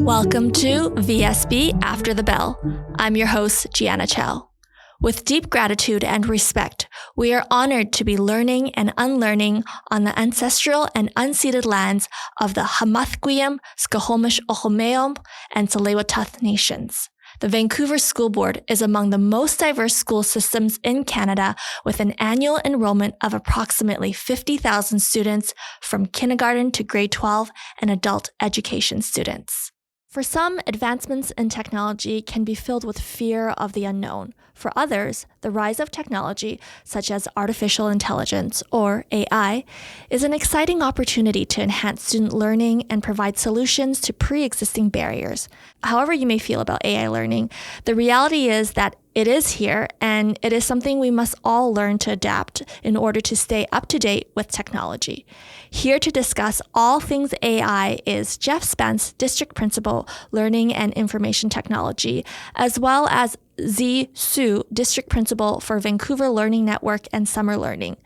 Welcome to VSB After the Bell. I'm your host, Gianna Chell. With deep gratitude and respect, we are honored to be learning and unlearning on the ancestral and unceded lands of the Hamathquiam, Skohomish Ohomeom, and Tsleil-Waututh nations. The Vancouver School Board is among the most diverse school systems in Canada, with an annual enrollment of approximately 50,000 students from kindergarten to grade 12 and adult education students. For some, advancements in technology can be filled with fear of the unknown. For others, the rise of technology, such as artificial intelligence or AI, is an exciting opportunity to enhance student learning and provide solutions to pre-existing barriers. However you may feel about AI learning, the reality is that it is here, and it is something we must all learn to adapt in order to stay up to date with technology. Here to discuss all things AI is Jeff Spence, District Principal, Learning and Information Technology, as well as Z Su, District Principal for Vancouver Learning Network and Summer Learning.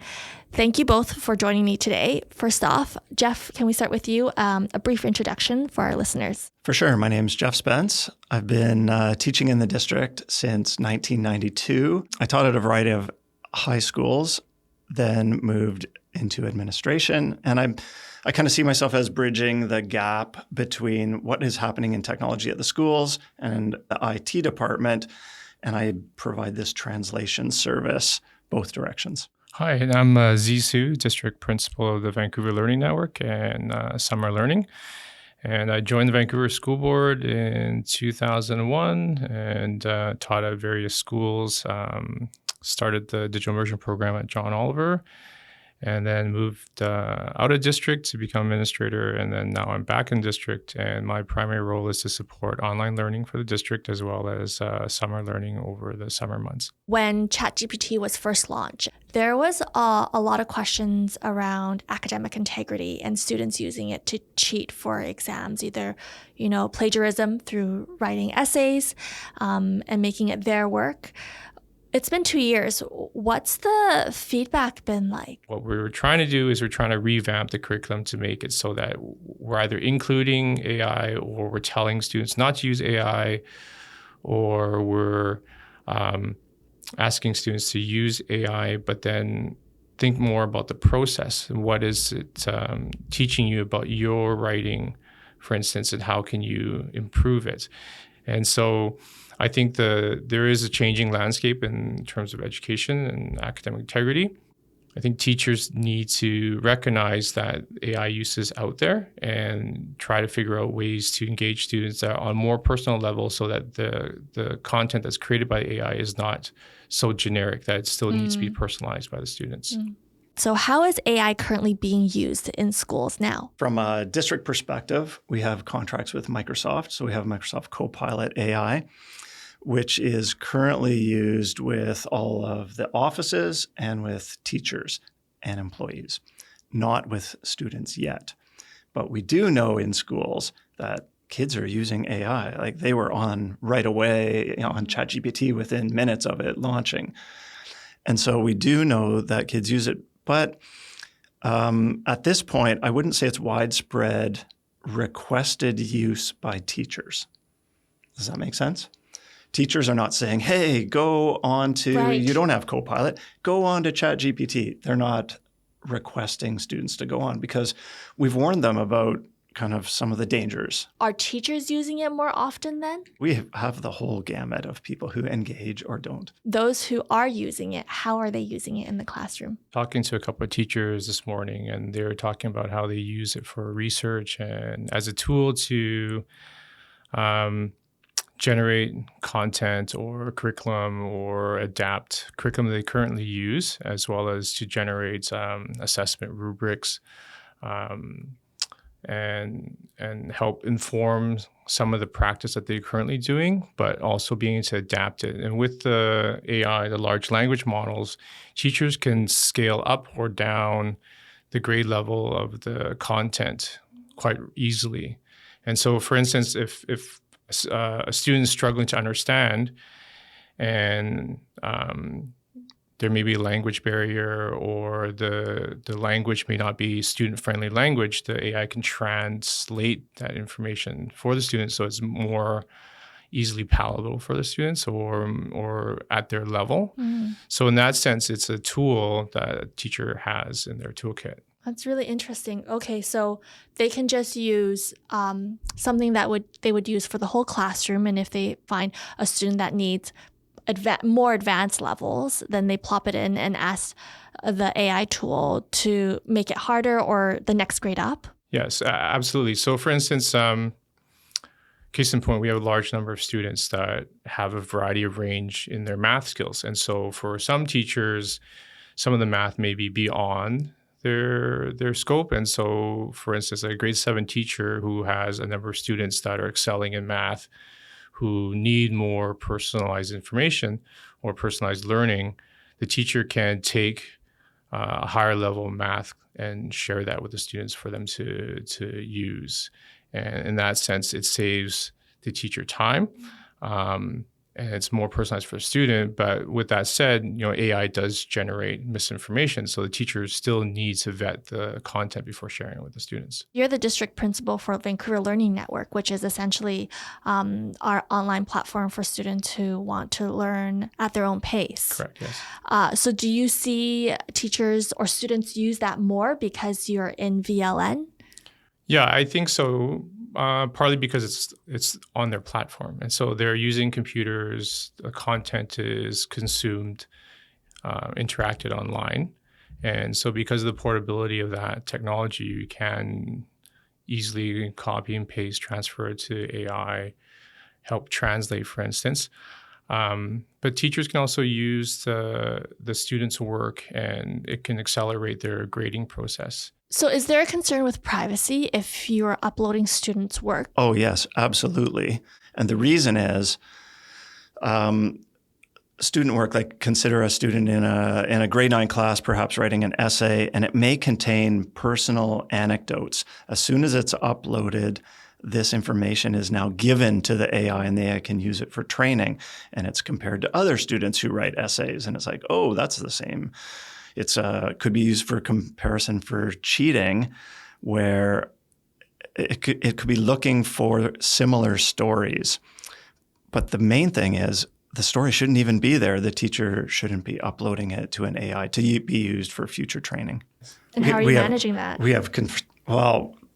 Thank you both for joining me today. First off, Jeff, can we start with you? A brief introduction for our listeners. For sure. My name's Jeff Spence. I've been teaching in the district since 1992. I taught at a variety of high schools, then moved into administration. And I kind of see myself as bridging the gap between what is happening in technology at the schools and the IT department. And I provide this translation service both directions. Hi, I'm Zisou, District Principal of the Vancouver Learning Network and Summer Learning. And I joined the Vancouver School Board in 2001 and taught at various schools, started the digital immersion program at John Oliver, and then moved out of district to become administrator. And then now I'm back in district, and my primary role is to support online learning for the district as well as summer learning over the summer months. When ChatGPT was first launched, there was a lot of questions around academic integrity and students using it to cheat for exams, either, plagiarism through writing essays and making it their work. It's been 2 years. What's the feedback been like? What we were trying to do is we're trying to revamp the curriculum to make it so that we're either including AI or we're telling students not to use AI, or we're asking students to use AI, but then think more about the process and what is it teaching you about your writing, for instance, and how can you improve it. And so I think there is a changing landscape in terms of education and academic integrity. I think teachers need to recognize that AI use is out there and try to figure out ways to engage students on a more personal level so that the content that's created by AI is not so generic, that it still needs to be personalized by the students. So how is AI currently being used in schools now? From a district perspective, we have contracts with Microsoft. So we have Microsoft Copilot AI, which is currently used with all of the offices and with teachers and employees, not with students yet. But we do know in schools that kids are using AI. Like, they were on right away, on ChatGPT within minutes of it launching. And so we do know that kids use it. But at this point, I wouldn't say it's widespread requested use by teachers. Does that make sense? Teachers are not saying, hey, go on to, you don't have Copilot, go on to ChatGPT. They're not requesting students to go on because we've warned them about kind of some of the dangers. Are teachers using it more often then? We have the whole gamut of people who engage or don't. Those who are using it, how are they using it in the classroom? Talking to a couple of teachers this morning, and they were talking about how they use it for research and as a tool to generate content or curriculum or adapt curriculum they currently use, as well as to generate assessment rubrics and help inform some of the practice that they're currently doing, but also being able to adapt it. And with the AI, the large language models, teachers can scale up or down the grade level of the content quite easily. And so, for instance, if a student is struggling to understand and there may be a language barrier, or the language may not be student-friendly language, the AI can translate that information for the students so it's more easily palatable for the students or at their level. So in that sense, it's a tool that a teacher has in their toolkit. That's really interesting. Okay, so they can just use something that they would use for the whole classroom, and if they find a student that needs more advanced levels, then they plop it in and ask the AI tool to make it harder or the next grade up? Yes, absolutely. So for instance, case in point, we have a large number of students that have a variety of range in their math skills. And so for some teachers, some of the math may be beyond their scope. And so, for instance, a grade 7 teacher who has a number of students that are excelling in math who need more personalized information or personalized learning, the teacher can take a higher level of math and share that with the students for them to use. And in that sense, it saves the teacher time. And it's more personalized for the student. But with that said, AI does generate misinformation. So the teacher still needs to vet the content before sharing it with the students. You're the district principal for Vancouver Learning Network, which is essentially our online platform for students who want to learn at their own pace. Correct, yes. So do you see teachers or students use that more because you're in VLN? Yeah, I think so. Partly because it's on their platform, and so they're using computers. The content is consumed, interacted online, and so because of the portability of that technology, you can easily copy and paste, transfer it to AI, help translate, for instance. But teachers can also use the students' work, and it can accelerate their grading process. So is there a concern with privacy if you're uploading students' work? Oh, yes, absolutely. And the reason is student work, like consider a student in a grade 9 class perhaps writing an essay, and it may contain personal anecdotes. As soon as it's uploaded, this information is now given to the AI, and the AI can use it for training. And it's compared to other students who write essays, and it's like, oh, that's the same. It's could be used for comparison for cheating, where it could be looking for similar stories. But the main thing is the story shouldn't even be there. The teacher shouldn't be uploading it to an AI to be used for future training. And how are you managing that? We have,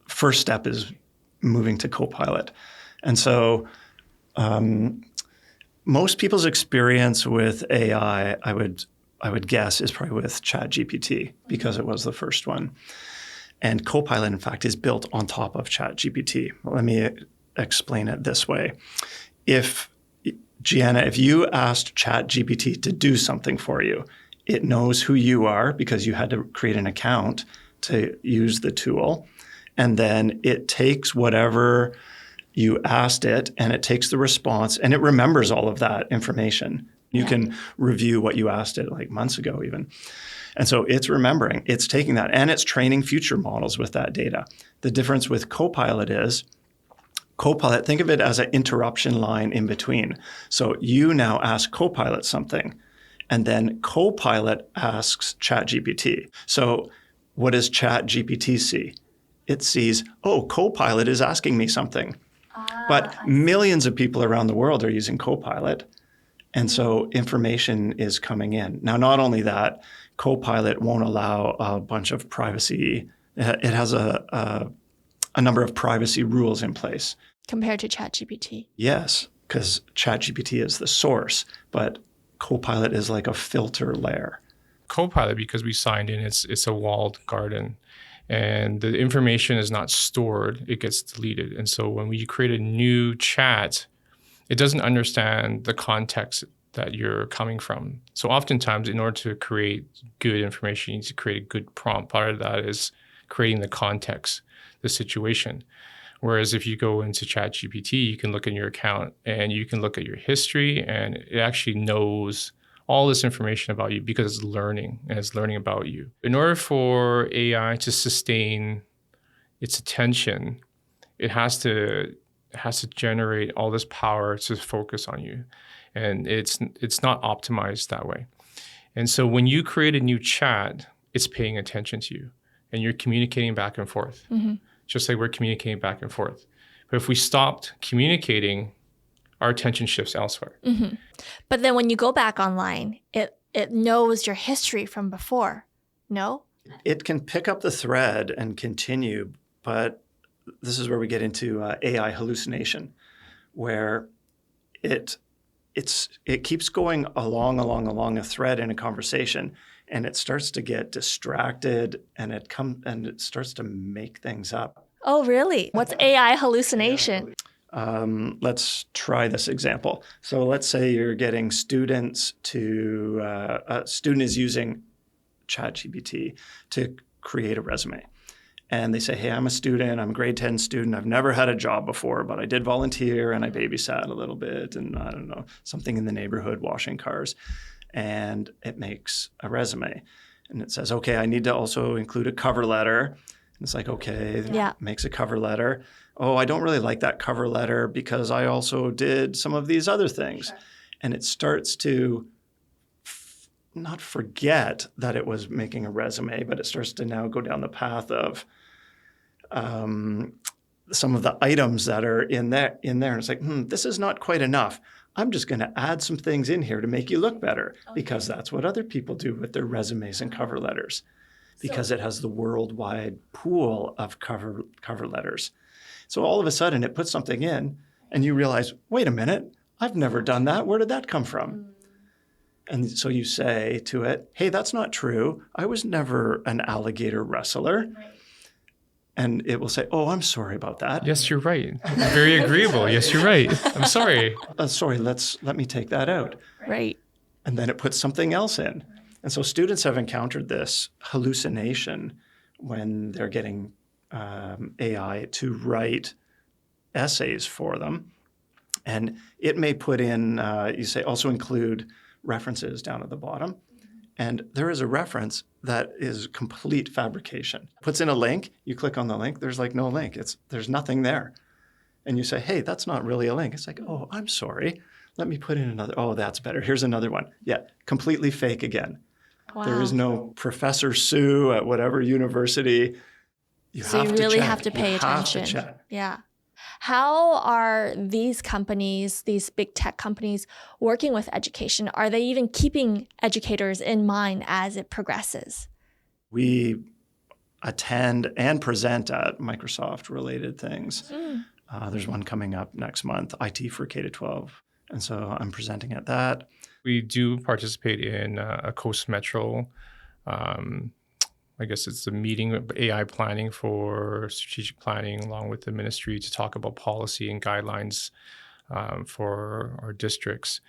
first step is moving to Copilot. And so most people's experience with AI, I would guess, is probably with ChatGPT because it was the first one. And Copilot, in fact, is built on top of ChatGPT. Let me explain it this way. Gianna, if you asked ChatGPT to do something for you, it knows who you are because you had to create an account to use the tool. And then it takes whatever you asked it, and it takes the response, and it remembers all of that information. You can review what you asked it like months ago even. And so it's remembering, it's taking that, and it's training future models with that data. The difference with Copilot is, Copilot, think of it as an interruption line in between. So you now ask Copilot something, and then Copilot asks ChatGPT. So what does ChatGPT see? It sees, oh, Copilot is asking me something. But millions of people around the world are using Copilot. And so information is coming in. Now, not only that, Copilot won't allow a bunch of privacy. It has a number of privacy rules in place. Compared to ChatGPT? Yes, because ChatGPT is the source, but Copilot is like a filter layer. Copilot, because we signed in, it's a walled garden. And the information is not stored, it gets deleted. And so when we create a new chat, it doesn't understand the context that you're coming from. So oftentimes, in order to create good information, you need to create a good prompt. Part of that is creating the context, the situation. Whereas if you go into ChatGPT, you can look in your account and you can look at your history, and it actually knows all this information about you because it's learning, and it's learning about you. In order for AI to sustain its attention, it has to generate all this power to focus on you. And it's not optimized that way. And so when you create a new chat, it's paying attention to you and you're communicating back and forth, just like we're communicating back and forth. But if we stopped communicating, our attention shifts elsewhere. But then when you go back online, it knows your history from before, no? It can pick up the thread and continue, but this is where we get into AI hallucination, where it keeps going along a thread in a conversation, and it starts to get distracted, and it starts to make things up. Oh, really? What's AI hallucination? Let's try this example. So let's say you're getting students to a student is using ChatGPT to create a resume. And they say, hey, I'm a student, I'm a grade 10 student, I've never had a job before, but I did volunteer and I babysat a little bit and I don't know, something in the neighborhood, washing cars. And it makes a resume. And it says, okay, I need to also include a cover letter. And it's like, okay, makes a cover letter. Oh, I don't really like that cover letter because I also did some of these other things. Sure. And it starts to not forget that it was making a resume, but it starts to now go down the path of some of the items that are in there. And it's like, this is not quite enough. I'm just going to add some things in here to make you look better because that's what other people do with their resumes and cover letters because it has the worldwide pool of cover letters. So all of a sudden it puts something in and you realize, wait a minute, I've never done that. Where did that come from? And so you say to it, hey, that's not true. I was never an alligator wrestler. Right. And it will say, oh, I'm sorry about that. Yes, you're right. Very agreeable. Yes, you're right. I'm sorry. Sorry, let me take that out. Right. And then it puts something else in. And so students have encountered this hallucination when they're getting AI to write essays for them. And it may put in, you say, also include references down at the bottom. And there is a reference that is complete fabrication. Puts in a link, you click on the link, there's like no link. There's nothing there. And you say, hey, that's not really a link. It's like, oh, I'm sorry. Let me put in another. Oh, that's better. Here's another one. Yeah, completely fake again. Wow. There is no Professor Sue at whatever university. You really have to pay attention. Yeah. How are these companies, these big tech companies, working with education? Are they even keeping educators in mind as it progresses? We attend and present at Microsoft-related things. There's one coming up next month, IT for K-12. And so I'm presenting at that. We do participate in a Coast Metro I guess it's a meeting of AI planning for strategic planning along with the ministry to talk about policy and guidelines for our districts.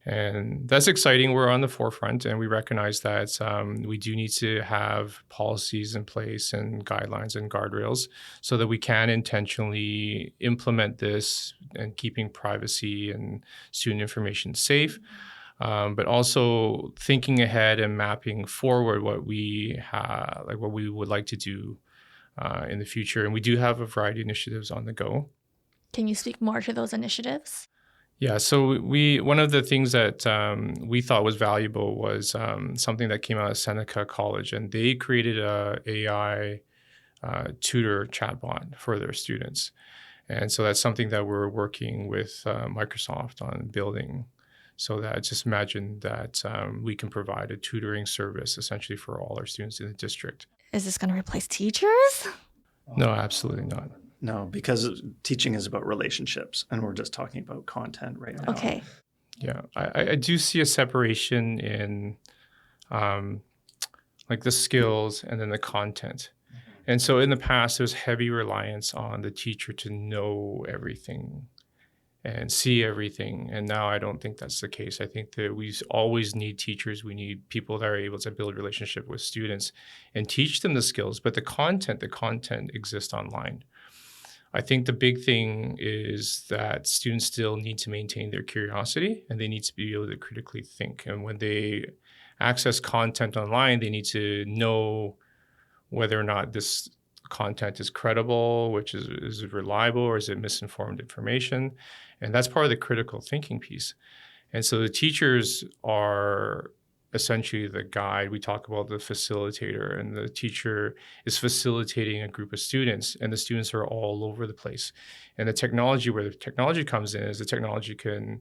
And that's exciting. We're on the forefront and we recognize that we do need to have policies in place and guidelines and guardrails so that we can intentionally implement this and keeping privacy and student information safe. But also thinking ahead and mapping forward what we have, like what we would like to do in the future. And we do have a variety of initiatives on the go. Can you speak more to those initiatives? Yeah, so one of the things that we thought was valuable was something that came out of Seneca College, and they created a AI tutor chatbot for their students. And so that's something that we're working with Microsoft on building. So that just imagine that we can provide a tutoring service essentially for all our students in the district. Is this going to replace teachers? No, absolutely not. No, because teaching is about relationships and we're just talking about content right now. Okay. Yeah, I do see a separation in like the skills and then the content. And so in the past, there was heavy reliance on the teacher to know everything and see everything. And now I don't think that's the case. I think that we always need teachers. We need people that are able to build relationship with students and teach them the skills. But the content exists online. I think the big thing is that students still need to maintain their curiosity and they need to be able to critically think. And when they access content online, they need to know whether or not this content is credible, which is it reliable, or is it misinformed information? And that's part of the critical thinking piece. And so the teachers are essentially the guide. We talk about the facilitator, and the teacher is facilitating a group of students, and the students are all over the place. And the technology, where the technology comes in, is the technology can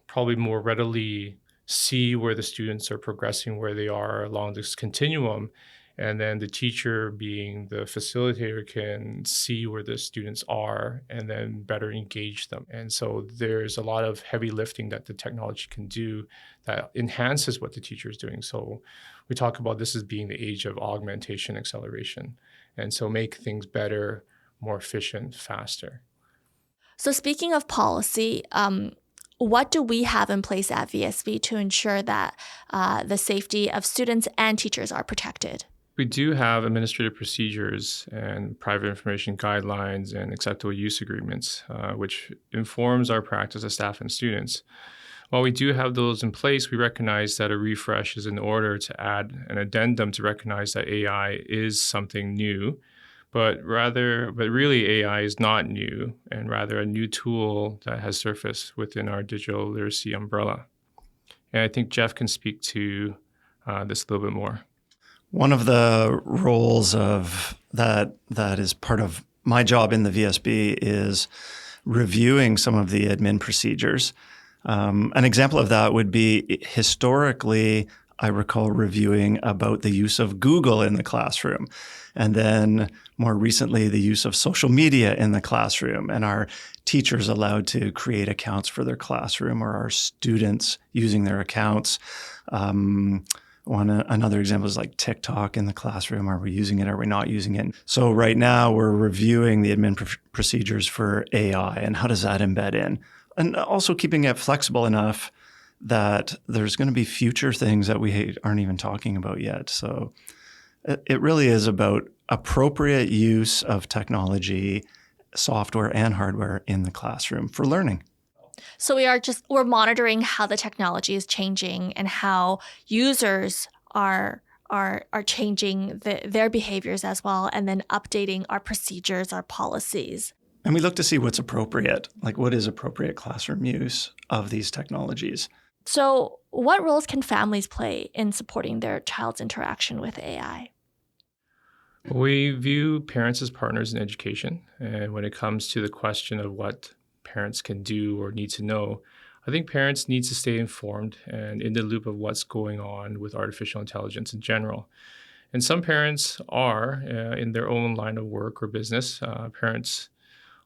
probably more readily see where the students are progressing, where they are along this continuum. And then the teacher, being the facilitator, can see where the students are and then better engage them. And so there's a lot of heavy lifting that the technology can do that enhances what the teacher is doing. So we talk about this as being the age of augmentation acceleration. And so make things better, more efficient, faster. So speaking of policy, what do we have in place at VSB to ensure that the safety of students and teachers are protected? We do have administrative procedures and private information guidelines and acceptable use agreements, which informs our practice of staff and students. While we do have those in place, we recognize that a refresh is in order to add an addendum to recognize that AI is something new, but really AI is not new, and rather a new tool that has surfaced within our digital literacy umbrella. And I think Jeff can speak to this a little bit more. One of the roles of that is part of my job in the VSB is reviewing some of the admin procedures. An example of that would be historically, I recall reviewing about the use of Google in the classroom, and then more recently, the use of social media in the classroom, and our teachers allowed to create accounts for their classroom, or our students using their accounts. Another example is like TikTok in the classroom. Are we using it? Are we not using it? So right now we're reviewing the admin procedures for AI and how does that embed in? And also keeping it flexible enough that there's going to be future things that we aren't even talking about yet. So it really is about appropriate use of technology, software and hardware in the classroom for learning. So we're monitoring how the technology is changing and how users are changing their behaviors as well, and then updating our procedures, our policies. And we look to see what's appropriate, like what is appropriate classroom use of these technologies. So what roles can families play in supporting their child's interaction with AI? We view parents as partners in education. And when it comes to the question of what parents can do or need to know, I think parents need to stay informed and in the loop of what's going on with artificial intelligence in general. And some parents are in their own line of work or business. Parents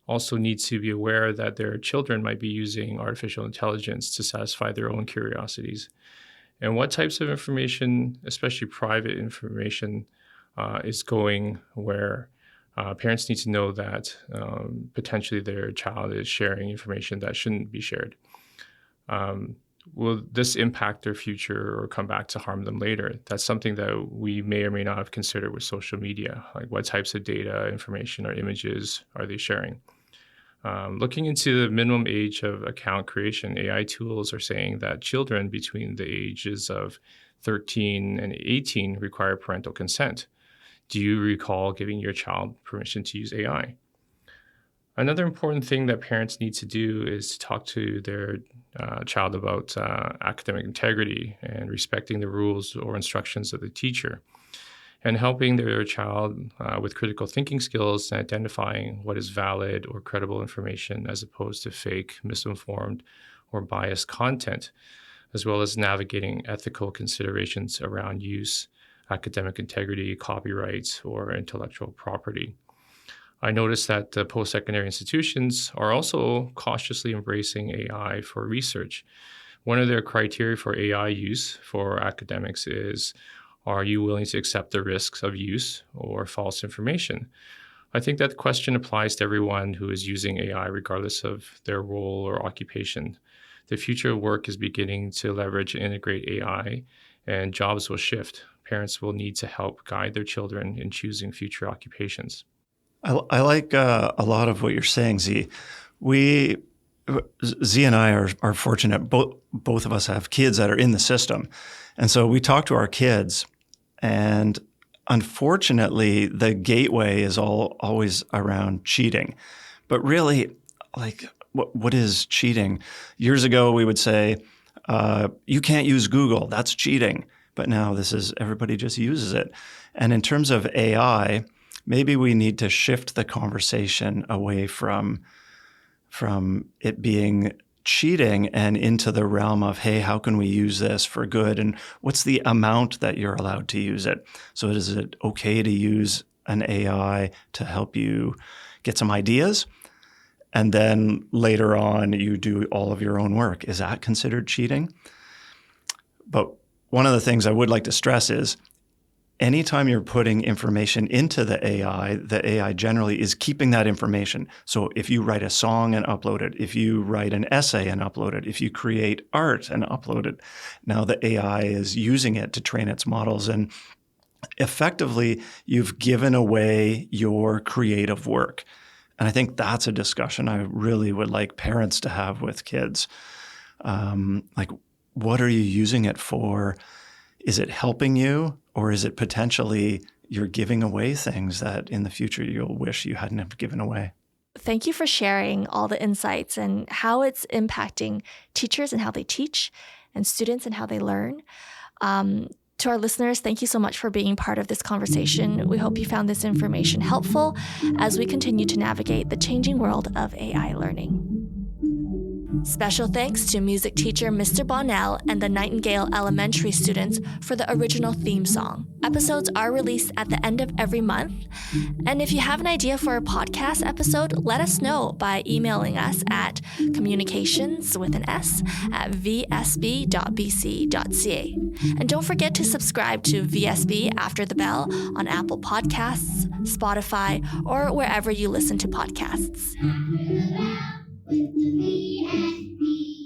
also need to be aware that their children might be using artificial intelligence to satisfy their own curiosities. And what types of information, especially private information, is going where. Parents need to know that potentially their child is sharing information that shouldn't be shared. Will this impact their future or come back to harm them later? That's something that we may or may not have considered with social media. Like what types of data, information, or images are they sharing? Looking into the minimum age of account creation, AI tools are saying that children between the ages of 13 and 18 require parental consent. Do you recall giving your child permission to use AI? Another important thing that parents need to do is to talk to their child about academic integrity and respecting the rules or instructions of the teacher, and helping their child with critical thinking skills and identifying what is valid or credible information as opposed to fake, misinformed, or biased content, as well as navigating ethical considerations around use, academic integrity, copyright, or intellectual property. I noticed that the post-secondary institutions are also cautiously embracing AI for research. One of their criteria for AI use for academics is, are you willing to accept the risks of use or false information? I think that question applies to everyone who is using AI, regardless of their role or occupation. The future of work is beginning to leverage and integrate AI, and jobs will shift. Parents will need to help guide their children in choosing future occupations. I like a lot of what you're saying, Z. Z and I are fortunate. Both of us have kids that are in the system. And so we talk to our kids, and unfortunately, the gateway is always around cheating. But really, like, what is cheating? Years ago, we would say, You can't use Google. That's cheating. But now everybody just uses it. And in terms of AI, maybe we need to shift the conversation away from it being cheating and into the realm of, hey, how can we use this for good? And what's the amount that you're allowed to use it? So is it okay to use an AI to help you get some ideas? And then later on, you do all of your own work. Is that considered cheating? But one of the things I would like to stress is anytime you're putting information into the AI generally is keeping that information. So if you write a song and upload it, if you write an essay and upload it, if you create art and upload it, now the AI is using it to train its models. And effectively, you've given away your creative work. And I think that's a discussion I really would like parents to have with kids. Like, what are you using it for? Is it helping you, or is it potentially you're giving away things that in the future you'll wish you hadn't have given away? Thank you for sharing all the insights and how it's impacting teachers and how they teach and students and how they learn. To our listeners, thank you so much for being part of this conversation. We hope you found this information helpful as we continue to navigate the changing world of AI learning. Special thanks to music teacher Mr. Bonnell and the Nightingale Elementary students for the original theme song. Episodes are released at the end of every month. And if you have an idea for a podcast episode, let us know by emailing us at communications@vsb.bc.ca. And don't forget to subscribe to VSB After the Bell on Apple Podcasts, Spotify, or wherever you listen to podcasts. With the VSB.